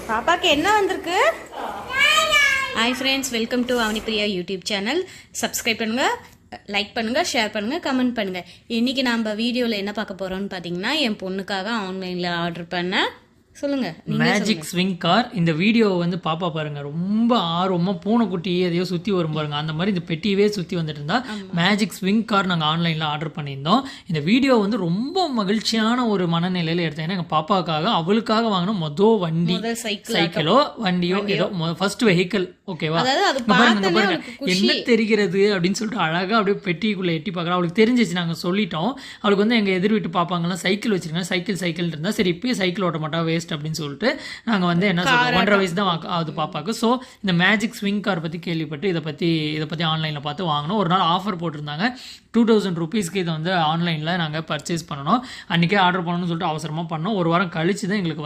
பாப்பாக்கு என்ன வந்திருக்கு? Hi friends, welcome to Avanipriya YouTube channel. Subscribe பண்ணுங்கள், லைக் பண்ணுங்கள், ஷேர் பண்ணுங்கள், கமெண்ட் பண்ணுங்கள். இன்றைக்கி நம்ம வீடியோவில் என்ன பார்க்க போகிறோம்னு பார்த்தீங்கன்னா, என் பொண்ணுக்காக ஆன்லைனில் ஆர்டர் பண்ணேன். சொல்லுங்க. Magic swing car. இந்த வீடியோ வந்து பாப்பா பாருங்க, ரொம்ப ஆர்வமா பூனைக்குட்டி எதையோ சுத்தி வரும் பாருங்க, அந்த மாதிரி இந்த பெட்டியவே சுத்தி வந்துட்டு இருந்தா. மேஜிக் ஸ்விங் கார் நாங்கள் ஆன்லைன்ல ஆர்டர் பண்ணியிருந்தோம். இந்த வீடியோ வந்து ரொம்ப மகிழ்ச்சியான ஒரு மனநிலையில எடுத்தேன். எங்க பாப்பாவுக்காக, அவளுக்காக வாங்கின மொதல் வண்டி, சைக்கிளோ வண்டியோ ஏதோ ஃபர்ஸ்ட் வெஹிக்கிள். ஓகேவா? பாருங்க பாருங்க என்ன தெரிகிறது அப்படின்னு சொல்லிட்டு அழகா அப்படியே பெட்டிக்குள்ள எட்டி பார்க்குறோம். அவளுக்கு தெரிஞ்சிச்சு, நாங்கள் சொல்லிட்டோம். அவளுக்கு வந்து எங்க எதிர் வீட்டு பாப்பாங்கலாம் சைக்கிள் வச்சிருக்காங்க, சைக்கிள் இருந்தா சரி இப்பயே சைக்கிள் ஓட்ட மாட்டா, வேஸ்ட் அப்படின்னு சொல்லிட்டு நாங்கள் வந்து என்ன சொல்றோம், 1.5 வயசு தான் ஆகுது பாப்பாக்கு. ஸோ இந்த மேஜிக் ஸ்விங் கார் பற்றி கேள்விப்பட்டு இதை பற்றி ஆன்லைனில் பார்த்து வாங்கினோம். ஒரு நாள் ஆஃபர் போட்டிருந்தாங்க, 2000 rupeesக்கு இதை வந்து ஆன்லைனில் நாங்கள் பர்ச்சேஸ் பண்ணணும். அன்றைக்கே ஆர்டர் பண்ணணும்னு சொல்லிட்டு அவசரமாக பண்ணோம். ஒரு வாரம் கழிச்சு தான் எங்களுக்கு வந்து